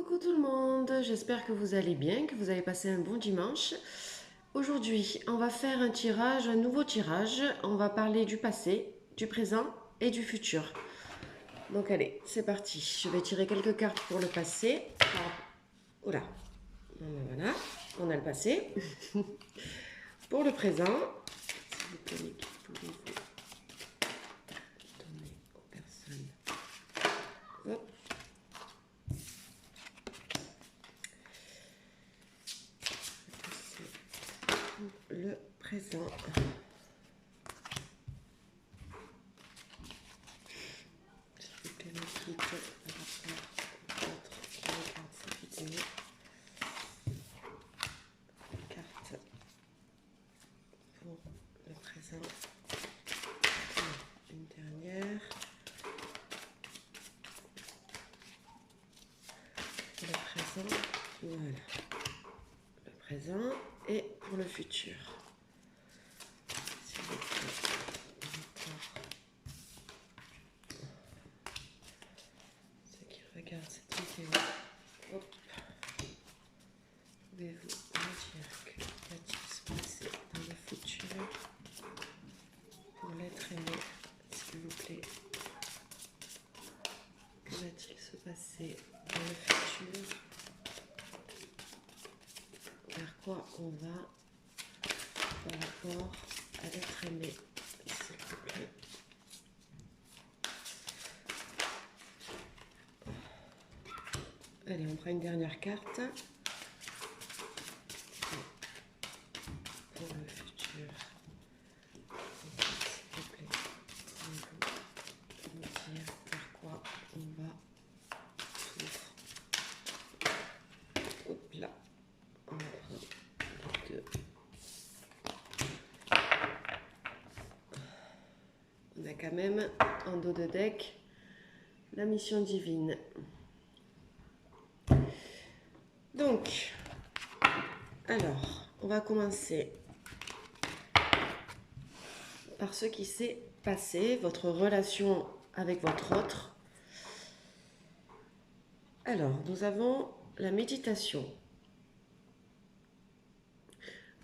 Coucou tout le monde, j'espère que vous allez bien, que vous avez passé un bon dimanche. Aujourd'hui, on va faire un tirage, un nouveau tirage. On va parler du passé, du présent et du futur. Donc allez, c'est parti. Je vais tirer quelques cartes pour le passé. Oula, voilà, on a le passé. Pour le présent, s'il vous plaît, pouvez-vous donner aux personnes. Hop. Le présent. S'il vous plaît, m'explique par rapport aux autres qui regardent cette vidéo. Carte pour le présent. Une dernière. Pour le présent. Voilà. Le présent et pour le futur. S'il vous plaît, encore ceux qui regardent cette vidéo, hop, pouvez-vous me dire que va-t-il se passer dans le futur pour l'être aimé, s'il vous plaît? Que va-t-il se passer dans le futur? Vers quoi on va par rapport à l'être aimé, s'il vous plaît? Allez, on prend une dernière carte pour le futur. S'il vous plaît, pouvez-vous me dire vers quoi on va s'ouvre? Hop là, on va prendre les deux. On a quand même en dos de deck la mission divine. Donc, alors, on va commencer par ce qui s'est passé, votre relation avec votre autre. Alors, nous avons la méditation.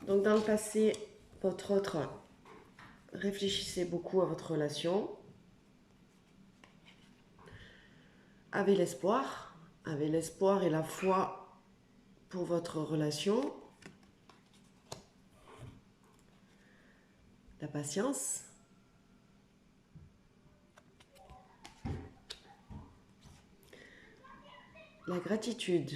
Donc, dans le passé, votre autre réfléchissait beaucoup à votre relation, avait l'espoir et la foi pour votre relation, la patience, la gratitude,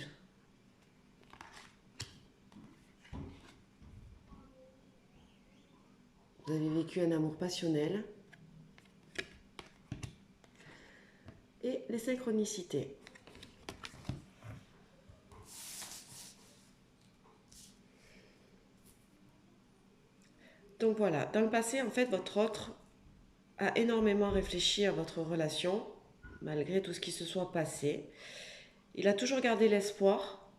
vous avez vécu un amour passionnel et les synchronicités. Donc voilà, dans le passé, en fait, votre autre a énormément réfléchi à votre relation, malgré tout ce qui se soit passé. Il a toujours gardé l'espoir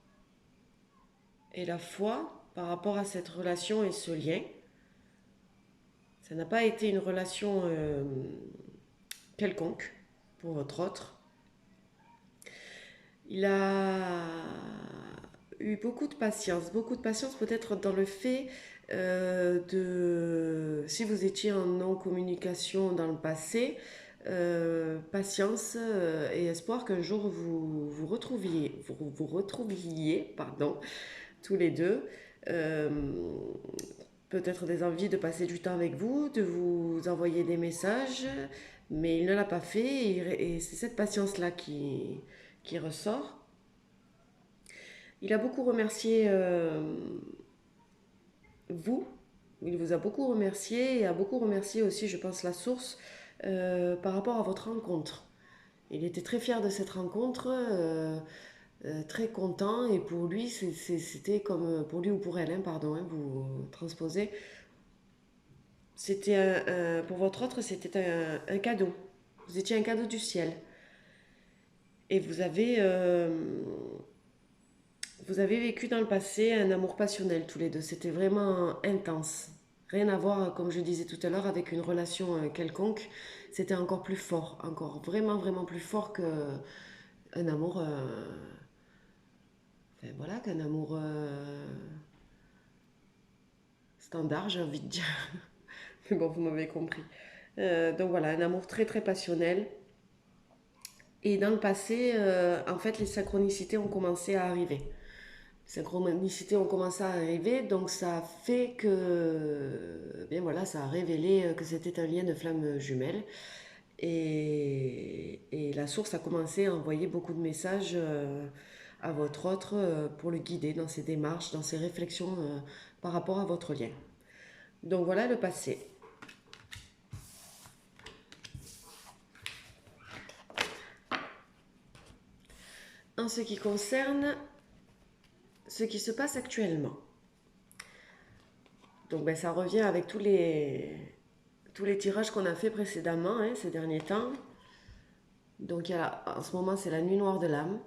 et la foi par rapport à cette relation et ce lien. Ça n'a pas été une relation quelconque pour votre autre. Il a eu beaucoup de patience peut-être dans le fait si vous étiez en non-communication dans le passé, patience et espoir qu'un jour vous retrouviez, pardon, tous les deux. Peut-être des envies de passer du temps avec vous, de vous envoyer des messages, mais il ne l'a pas fait et c'est cette patience-là qui ressort. Il a beaucoup remercié vous, il vous a beaucoup remercié et a beaucoup remercié aussi, je pense, la source par rapport à votre rencontre. Il était très fier de cette rencontre, très content et pour lui, c'était comme, pour lui ou pour elle, hein, pardon, hein, vous transposez, c'était pour votre autre, c'était un cadeau. Vous étiez un cadeau du ciel. Et vous avez vécu dans le passé un amour passionnel tous les deux. C'était vraiment intense. Rien à voir, comme je disais tout à l'heure, avec une relation quelconque. C'était encore plus fort, encore vraiment, vraiment plus fort qu'un amour Enfin, voilà, qu'un amour standard, j'ai envie de dire. Mais bon, vous m'avez compris. Donc voilà, un amour très très passionnel. Et dans le passé, en fait, les synchronicités ont commencé à arriver. Les synchronicités ont commencé à arriver, donc ça a fait que, bien voilà, ça a révélé que c'était un lien de flamme jumelle. Et la source a commencé à envoyer beaucoup de messages à votre autre pour le guider dans ses démarches, dans ses réflexions par rapport à votre lien. Donc voilà le passé. En ce qui concerne ce qui se passe actuellement. Donc ben, ça revient avec tous les tirages qu'on a fait précédemment hein, ces derniers temps. Donc en ce moment c'est la nuit noire de l'âme,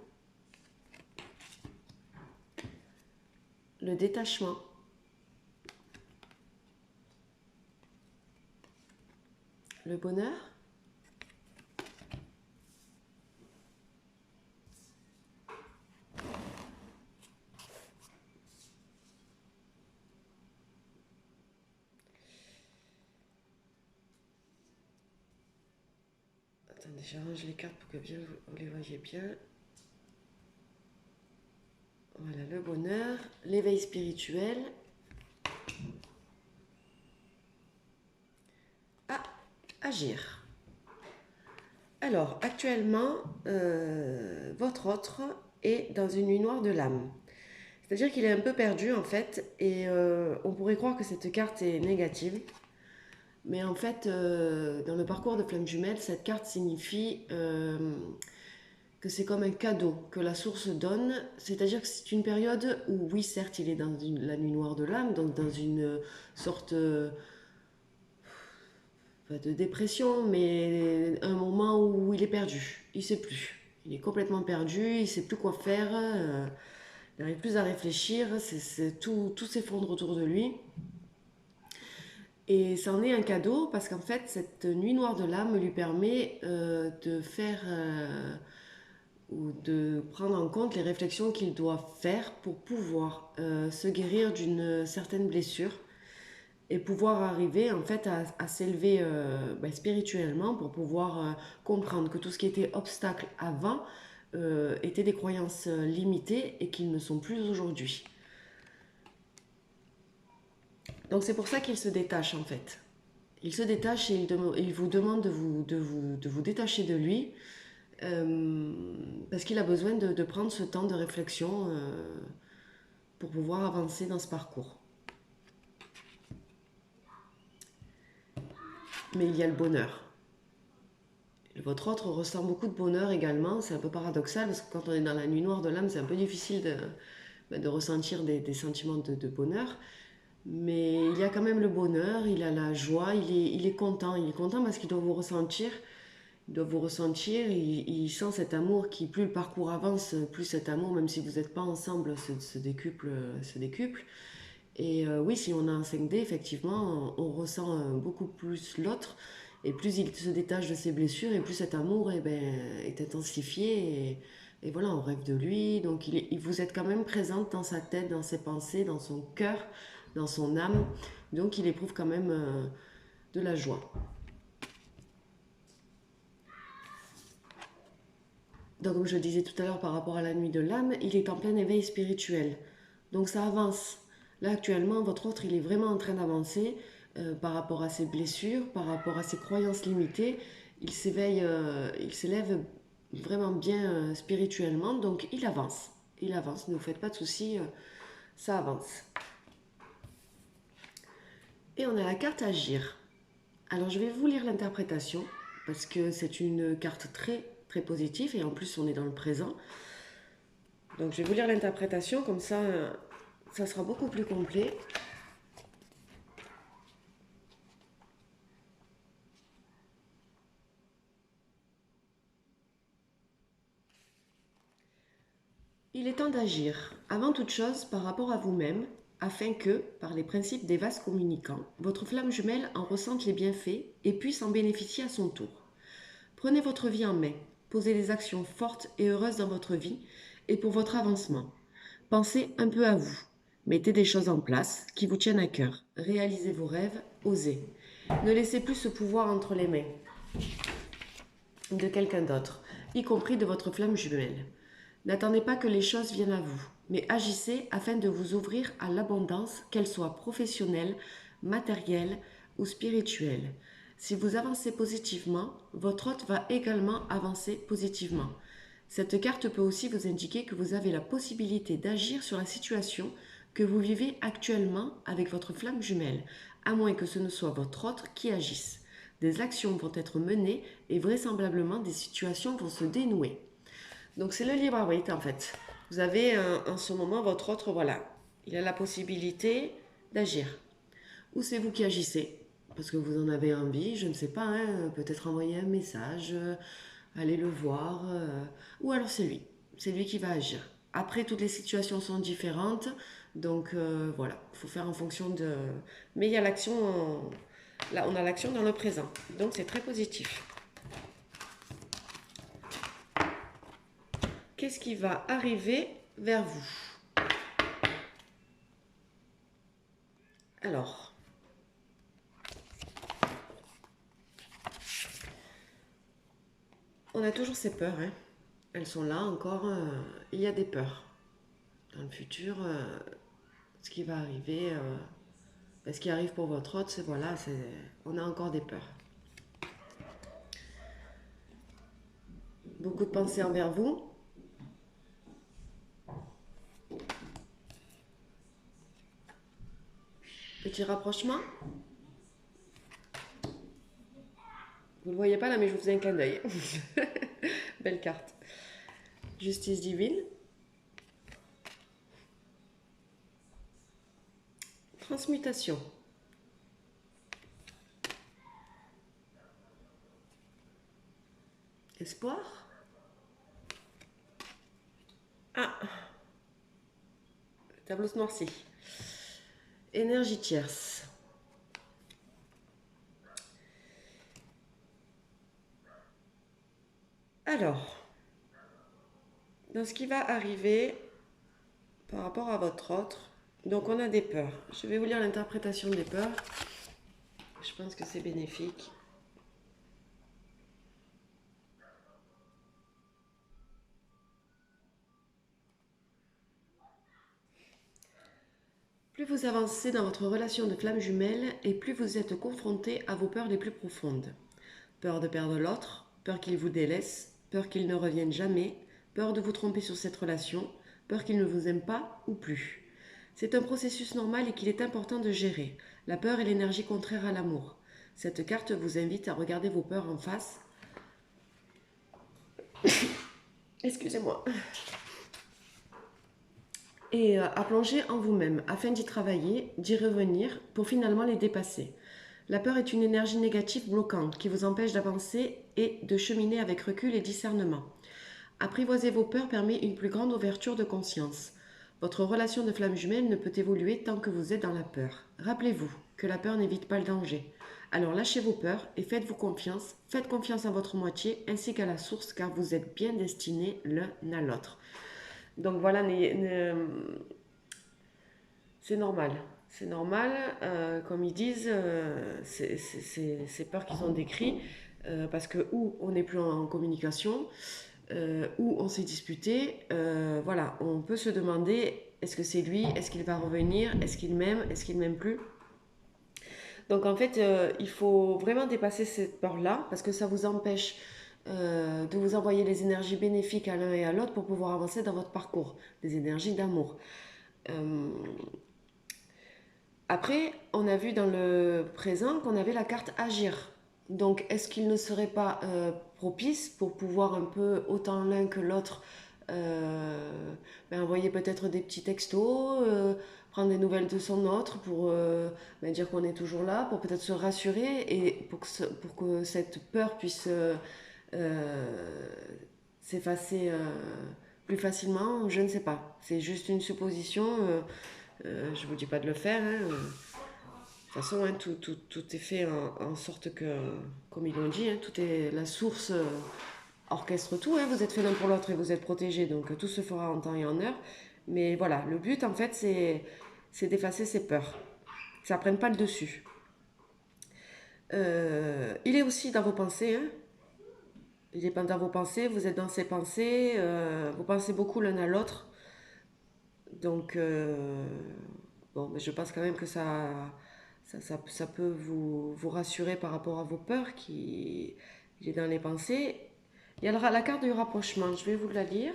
le détachement, le bonheur, attendez, j'arrange les cartes pour que bien vous les voyez bien. Voilà, le bonheur, l'éveil spirituel. Ah, agir. Alors, actuellement, votre autre est dans une nuit noire de l'âme. C'est-à-dire qu'il est un peu perdu en fait, et on pourrait croire que cette carte est négative. Mais en fait, dans le parcours de flamme jumelle, cette carte signifie que c'est comme un cadeau que la source donne. C'est-à-dire que c'est une période où, oui, certes, il est dans la nuit noire de l'âme, donc dans une sorte pas de dépression, mais un moment où il est perdu. Il ne sait plus. Il est complètement perdu, il ne sait plus quoi faire, il n'arrive plus à réfléchir, tout s'effondre autour de lui. Et ça en est un cadeau parce qu'en fait, cette nuit noire de l'âme lui permet de faire ou de prendre en compte les réflexions qu'il doit faire pour pouvoir se guérir d'une certaine blessure et pouvoir arriver en fait à s'élever spirituellement pour pouvoir comprendre que tout ce qui était obstacle avant était des croyances limitées et qu'ils ne sont plus aujourd'hui. Donc c'est pour ça qu'il se détache en fait. Il se détache et il vous demande de vous détacher de lui parce qu'il a besoin de prendre ce temps de réflexion pour pouvoir avancer dans ce parcours. Mais il y a le bonheur. Votre autre ressent beaucoup de bonheur également. C'est un peu paradoxal parce que quand on est dans la nuit noire de l'âme, c'est un peu difficile de ressentir des sentiments de bonheur. Mais il y a quand même le bonheur, il a la joie, il est content. Il est content parce qu'il doit vous ressentir. Il doit vous ressentir, il sent cet amour qui, plus le parcours avance, plus cet amour, même si vous n'êtes pas ensemble, se décuple, se décuple. Et oui, si on a un 5D, effectivement, on ressent beaucoup plus l'autre. Et plus il se détache de ses blessures, et plus cet amour est intensifié. Et voilà, on rêve de lui. Donc vous êtes quand même présente dans sa tête, dans ses pensées, dans son cœur, dans son âme. Donc il éprouve quand même de la joie. Donc comme je le disais tout à l'heure par rapport à la nuit de l'âme, il est en plein éveil spirituel. Donc ça avance. Là actuellement, votre autre, il est vraiment en train d'avancer par rapport à ses blessures, par rapport à ses croyances limitées. Il s'éveille, il s'élève vraiment bien spirituellement, donc il avance. Il avance, ne vous faites pas de soucis, ça avance. Et on a la carte agir. Alors je vais vous lire l'interprétation parce que c'est une carte très très positive et en plus on est dans le présent. Donc je vais vous lire l'interprétation, comme ça sera beaucoup plus complet. Il est temps d'agir, avant toute chose par rapport à vous-même, afin que, par les principes des vases communicants, votre flamme jumelle en ressente les bienfaits et puisse en bénéficier à son tour. Prenez votre vie en main, posez des actions fortes et heureuses dans votre vie et pour votre avancement. Pensez un peu à vous. Mettez des choses en place qui vous tiennent à cœur. Réalisez vos rêves, osez. Ne laissez plus ce pouvoir entre les mains de quelqu'un d'autre, y compris de votre flamme jumelle. N'attendez pas que les choses viennent à vous, mais agissez afin de vous ouvrir à l'abondance, qu'elle soit professionnelle, matérielle ou spirituelle. Si vous avancez positivement, votre hôte va également avancer positivement. Cette carte peut aussi vous indiquer que vous avez la possibilité d'agir sur la situation que vous vivez actuellement avec votre flamme jumelle, à moins que ce ne soit votre hôte qui agisse. Des actions vont être menées et vraisemblablement des situations vont se dénouer. Donc c'est le libre arbitre en fait. Vous avez en ce moment votre autre, voilà, il a la possibilité d'agir. Ou c'est vous qui agissez, parce que vous en avez envie, je ne sais pas, hein, peut-être envoyer un message, aller le voir, ou alors c'est lui qui va agir. Après, toutes les situations sont différentes, donc voilà, il faut faire en fonction de... Mais il y a l'action, là on a l'action dans le présent, donc c'est très positif. Qu'est-ce qui va arriver vers vous? Alors, on a toujours ces peurs, hein. Elles sont là encore. Il y a des peurs. Dans le futur, ce qui va arriver, ce qui arrive pour votre hôte, c'est voilà, on a encore des peurs. Beaucoup de pensées envers vous. Petit rapprochement. Vous ne le voyez pas là, mais je vous fais un clin d'œil. Belle carte. Justice divine. Transmutation. Espoir. Ah, le tableau se noircit. Énergie tierce. Alors, dans ce qui va arriver par rapport à votre autre, donc on a des peurs. Je vais vous lire l'interprétation des peurs. Je pense que c'est bénéfique. Plus vous avancez dans votre relation de flamme jumelle et plus vous êtes confronté à vos peurs les plus profondes. Peur de perdre l'autre, peur qu'il vous délaisse, peur qu'il ne revienne jamais, peur de vous tromper sur cette relation, peur qu'il ne vous aime pas ou plus. C'est un processus normal et qu'il est important de gérer. La peur est l'énergie contraire à l'amour. Cette carte vous invite à regarder vos peurs en face. Excusez-moi. Et à plonger en vous-même afin d'y travailler, d'y revenir pour finalement les dépasser. La peur est une énergie négative bloquante qui vous empêche d'avancer et de cheminer avec recul et discernement. Apprivoiser vos peurs permet une plus grande ouverture de conscience. Votre relation de flamme jumelle ne peut évoluer tant que vous êtes dans la peur. Rappelez-vous que la peur n'évite pas le danger. Alors lâchez vos peurs et faites-vous confiance. Faites confiance à votre moitié ainsi qu'à la source car vous êtes bien destinés l'un à l'autre. Donc voilà, c'est normal. C'est normal, comme ils disent, c'est peurs qu'ils ont décrit, parce que ou on n'est plus en communication, ou on s'est disputé, voilà, on peut se demander, est-ce que c'est lui, est-ce qu'il va revenir, est-ce qu'il m'aime plus? Donc en fait, il faut vraiment dépasser cette peur-là, parce que ça vous empêche de vous envoyer les énergies bénéfiques à l'un et à l'autre pour pouvoir avancer dans votre parcours, des énergies d'amour. Après, on a vu dans le présent qu'on avait la carte agir. Donc, est-ce qu'il ne serait pas propice pour pouvoir un peu, autant l'un que l'autre, envoyer peut-être des petits textos, prendre des nouvelles de son autre pour dire qu'on est toujours là, pour peut-être se rassurer et pour que cette peur puisse s'effacer plus facilement, je ne sais pas. C'est juste une supposition. Je ne vous dis pas de le faire. Hein. De toute façon, hein, tout est fait en sorte que, comme ils l'ont dit, hein, tout est la source orchestre tout. Hein. Vous êtes fait l'un pour l'autre et vous êtes protégés, donc tout se fera en temps et en heure. Mais voilà, le but en fait, c'est d'effacer ses peurs. Que ça ne prenne pas le dessus. Il est aussi dans vos pensées, hein. Il est pas dans vos pensées, vous êtes dans ses pensées, vous pensez beaucoup l'un à l'autre. Donc, bon, mais je pense quand même que ça peut vous rassurer par rapport à vos peurs qui il est dans les pensées. Il y a la carte du rapprochement, je vais vous la lire.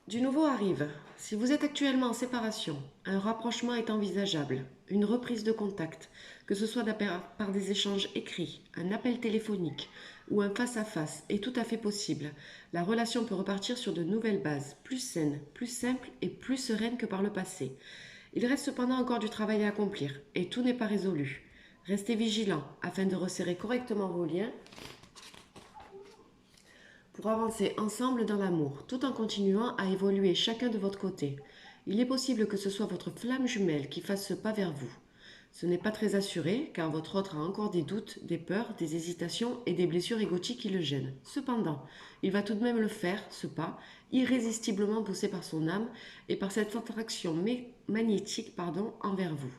Du nouveau arrive. Si vous êtes actuellement en séparation, un rapprochement est envisageable, une reprise de contact, que ce soit par des échanges écrits, un appel téléphonique ou un face-à-face, est tout à fait possible. La relation peut repartir sur de nouvelles bases, plus saines, plus simples et plus sereines que par le passé. Il reste cependant encore du travail à accomplir et tout n'est pas résolu. Restez vigilants afin de resserrer correctement vos liens pour avancer ensemble dans l'amour, tout en continuant à évoluer chacun de votre côté. Il est possible que ce soit votre flamme jumelle qui fasse ce pas vers vous. Ce n'est pas très assuré, car votre autre a encore des doutes, des peurs, des hésitations et des blessures égotiques qui le gênent. Cependant, il va tout de même le faire, ce pas, irrésistiblement poussé par son âme et par cette attraction magnétique envers vous.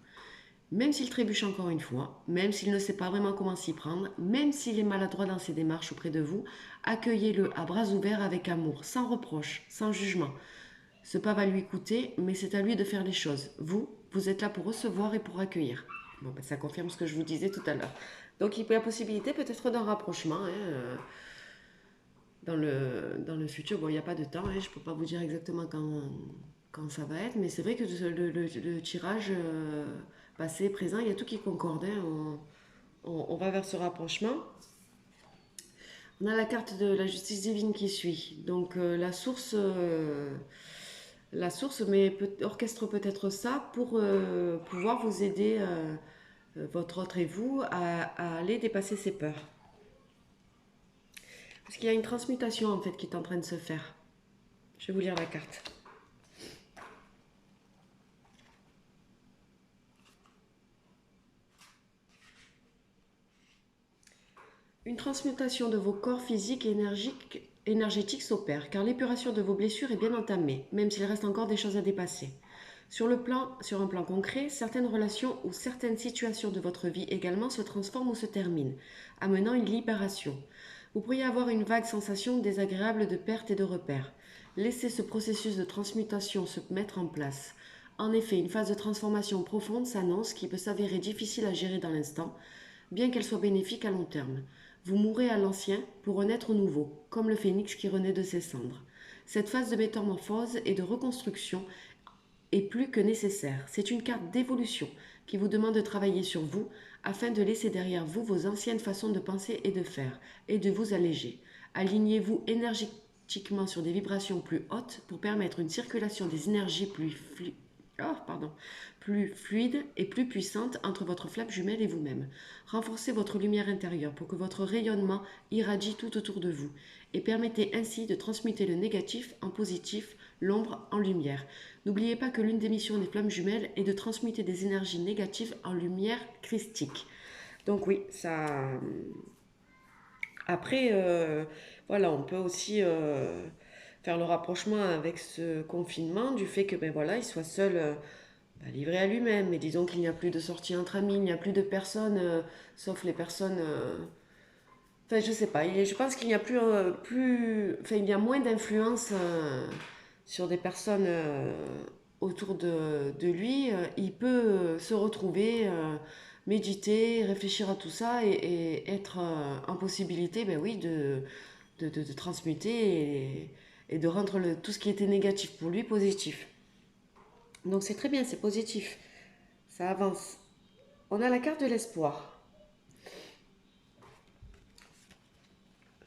Même s'il trébuche encore une fois, même s'il ne sait pas vraiment comment s'y prendre, même s'il est maladroit dans ses démarches auprès de vous, accueillez-le à bras ouverts avec amour, sans reproche, sans jugement. Ce pas va lui coûter, mais c'est à lui de faire les choses. Vous êtes là pour recevoir et pour accueillir. Bon, ben, ça confirme ce que je vous disais tout à l'heure. Donc il y a la possibilité peut-être d'un rapprochement dans le futur. Bon, il n'y a pas de temps, je ne peux pas vous dire exactement quand ça va être, mais c'est vrai que le tirage passé, présent, il y a tout qui concorde, hein. On va vers ce rapprochement. On a la carte de la justice divine qui suit. Donc la source orchestre peut-être ça pour pouvoir vous aider, votre autre et vous, à aller dépasser ses peurs. Parce qu'il y a une transmutation en fait qui est en train de se faire. Je vais vous lire la carte. Une transmutation de vos corps physiques et énergétiques s'opère, car l'épuration de vos blessures est bien entamée, même s'il reste encore des choses à dépasser. Sur un plan concret, certaines relations ou certaines situations de votre vie également se transforment ou se terminent, amenant une libération. Vous pourriez avoir une vague sensation désagréable de perte et de repère. Laissez ce processus de transmutation se mettre en place. En effet, une phase de transformation profonde s'annonce qui peut s'avérer difficile à gérer dans l'instant, bien qu'elle soit bénéfique à long terme. Vous mourrez à l'ancien pour renaître au nouveau, comme le phénix qui renaît de ses cendres. Cette phase de métamorphose et de reconstruction est plus que nécessaire. C'est une carte d'évolution qui vous demande de travailler sur vous afin de laisser derrière vous vos anciennes façons de penser et de faire, et de vous alléger. Alignez-vous énergétiquement sur des vibrations plus hautes pour permettre une circulation des énergies plus fluide et plus puissante entre votre flamme jumelle et vous-même. Renforcez votre lumière intérieure pour que votre rayonnement irradie tout autour de vous et permettez ainsi de transmuter le négatif en positif, l'ombre en lumière. N'oubliez pas que l'une des missions des flammes jumelles est de transmuter des énergies négatives en lumière christique. Donc oui, ça... Après, voilà, on peut aussi faire le rapprochement avec ce confinement du fait que ben voilà, il soit seul, livré à lui-même. Mais disons qu'il n'y a plus de sorties entre amis, il n'y a plus de personnes, sauf les personnes. Enfin, je sais pas. Je pense qu'il n'y a enfin, il y a moins d'influence sur des personnes autour de lui. Il peut se retrouver, méditer, réfléchir à tout ça et être en possibilité, ben oui, de transmuter et de rendre tout ce qui était négatif pour lui positif. Donc c'est très bien, c'est positif. Ça avance. On a la carte de l'espoir.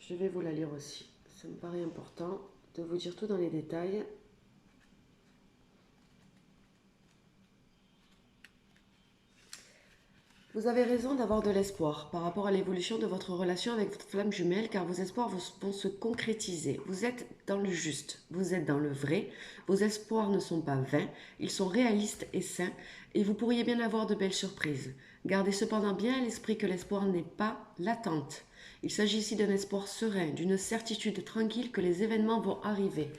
Je vais vous la lire aussi. Ça me paraît important de vous dire tout dans les détails. Vous avez raison d'avoir de l'espoir par rapport à l'évolution de votre relation avec votre flamme jumelle, car vos espoirs vont se concrétiser. Vous êtes dans le juste, vous êtes dans le vrai, vos espoirs ne sont pas vains, ils sont réalistes et sains, et vous pourriez bien avoir de belles surprises. Gardez cependant bien à l'esprit que l'espoir n'est pas l'attente. Il s'agit ici d'un espoir serein, d'une certitude tranquille que les événements vont arriver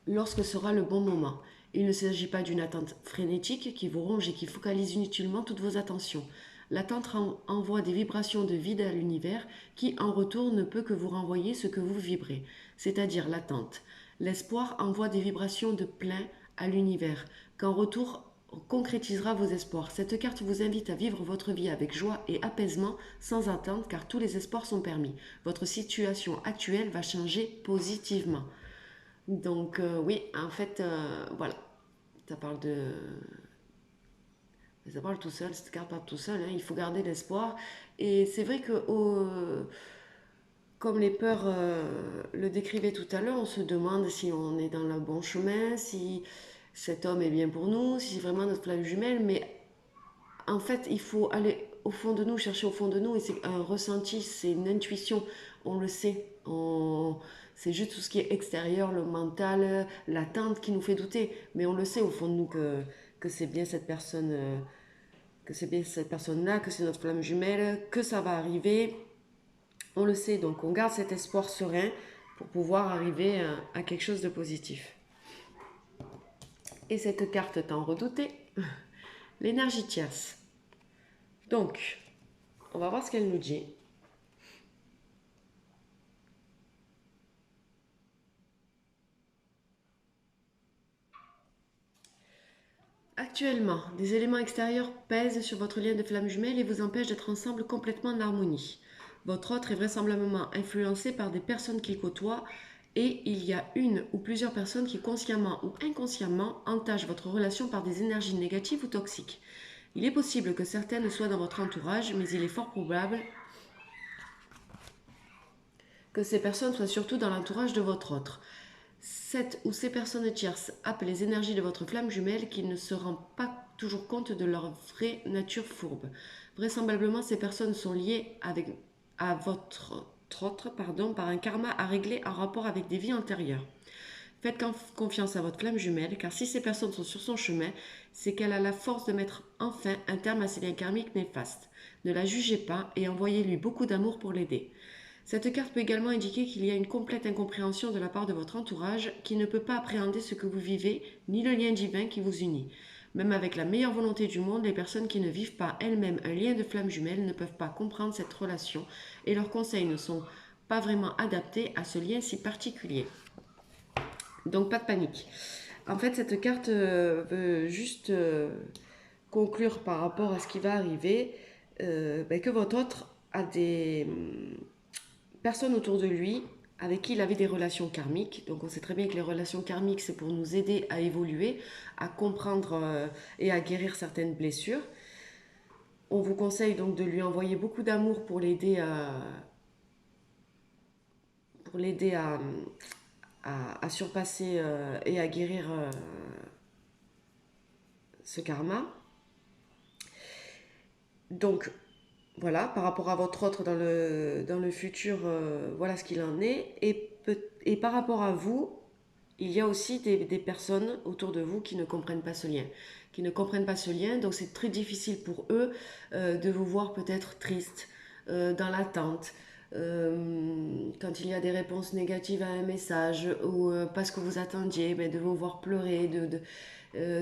lorsque sera le bon moment. Il ne s'agit pas d'une attente frénétique qui vous ronge et qui focalise inutilement toutes vos attentions. L'attente envoie des vibrations de vide à l'univers qui, en retour, ne peut que vous renvoyer ce que vous vibrez, c'est-à-dire l'attente. L'espoir envoie des vibrations de plein à l'univers, qu'en retour concrétisera vos espoirs. Cette carte vous invite à vivre votre vie avec joie et apaisement, sans attente, car tous les espoirs sont permis. Votre situation actuelle va changer positivement. Donc oui, en fait, voilà, ça parle de... Ça parle tout seul, cette carte parle tout seul, hein. Il faut garder l'espoir. Et c'est vrai que, comme les peurs le décrivaient tout à l'heure, on se demande si on est dans le bon chemin, si cet homme est bien pour nous, si c'est vraiment notre flamme jumelle. Mais en fait, il faut aller au fond de nous, chercher au fond de nous. Et c'est un ressenti, c'est une intuition. On le sait. C'est juste tout ce qui est extérieur, le mental, l'attente qui nous fait douter. Mais on le sait au fond de nous que c'est bien cette personne, que c'est bien cette personne-là, que c'est notre flamme jumelle, que ça va arriver. On le sait, donc on garde cet espoir serein pour pouvoir arriver à quelque chose de positif. Et cette carte tant redoutée, l'énergie tierce. Donc, on va voir ce qu'elle nous dit. Actuellement, des éléments extérieurs pèsent sur votre lien de flamme jumelle et vous empêchent d'être ensemble complètement en harmonie. Votre autre est vraisemblablement influencé par des personnes qu'il côtoie et il y a une ou plusieurs personnes qui consciemment ou inconsciemment entachent votre relation par des énergies négatives ou toxiques. Il est possible que certaines soient dans votre entourage, mais il est fort probable que ces personnes soient surtout dans l'entourage de votre autre. Cette ou ces personnes tierces appellent les énergies de votre flamme jumelle qui ne se rend pas toujours compte de leur vraie nature fourbe. Vraisemblablement, ces personnes sont liées à votre autre par un karma à régler en rapport avec des vies antérieures. Faites confiance à votre flamme jumelle, car si ces personnes sont sur son chemin, c'est qu'elle a la force de mettre enfin un terme à ces liens karmiques néfastes. Ne la jugez pas et envoyez-lui beaucoup d'amour pour l'aider. Cette carte peut également indiquer qu'il y a une complète incompréhension de la part de votre entourage qui ne peut pas appréhender ce que vous vivez, ni le lien divin qui vous unit. Même avec la meilleure volonté du monde, les personnes qui ne vivent pas elles-mêmes un lien de flamme jumelle ne peuvent pas comprendre cette relation et leurs conseils ne sont pas vraiment adaptés à ce lien si particulier. Donc pas de panique. En fait, cette carte veut juste conclure par rapport à ce qui va arriver, que votre autre a des personnes autour de lui avec qui il avait des relations karmiques. Donc on sait très bien que les relations karmiques, c'est pour nous aider à évoluer, à comprendre et à guérir certaines blessures. On vous conseille donc de lui envoyer beaucoup d'amour pour l'aider à surpasser et à guérir ce karma. Donc voilà, par rapport à votre autre dans le futur, voilà ce qu'il en est. Et par rapport à vous, il y a aussi des personnes autour de vous qui ne comprennent pas ce lien. Donc c'est très difficile pour eux de vous voir peut-être triste, dans l'attente. Quand il y a des réponses négatives à un message ou pas ce que vous attendiez, de vous voir pleurer.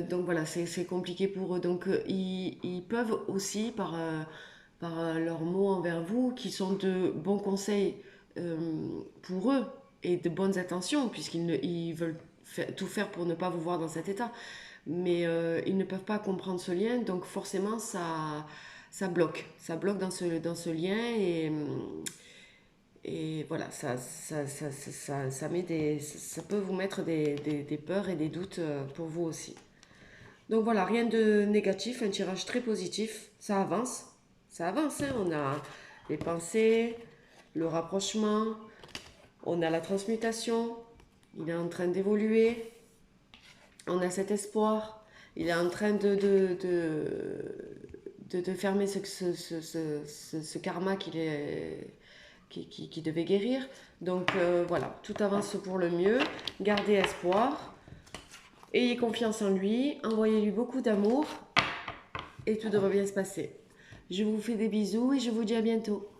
Donc voilà, c'est compliqué pour eux. Donc ils peuvent aussi, par leurs mots envers vous, qui sont de bons conseils pour eux et de bonnes intentions, ils veulent tout faire pour ne pas vous voir dans cet état. Mais ils ne peuvent pas comprendre ce lien, donc forcément ça bloque. Ça bloque dans ce lien et voilà, ça peut vous mettre des peurs et des doutes pour vous aussi. Donc voilà, rien de négatif, un tirage très positif, ça avance. Ça avance, hein. On a les pensées, le rapprochement, on a la transmutation, il est en train d'évoluer, on a cet espoir, il est en train de fermer ce karma qui devait guérir. Donc voilà, tout avance pour le mieux, gardez espoir, ayez confiance en lui, envoyez-lui beaucoup d'amour et tout devrait bien se passer. Je vous fais des bisous et je vous dis à bientôt.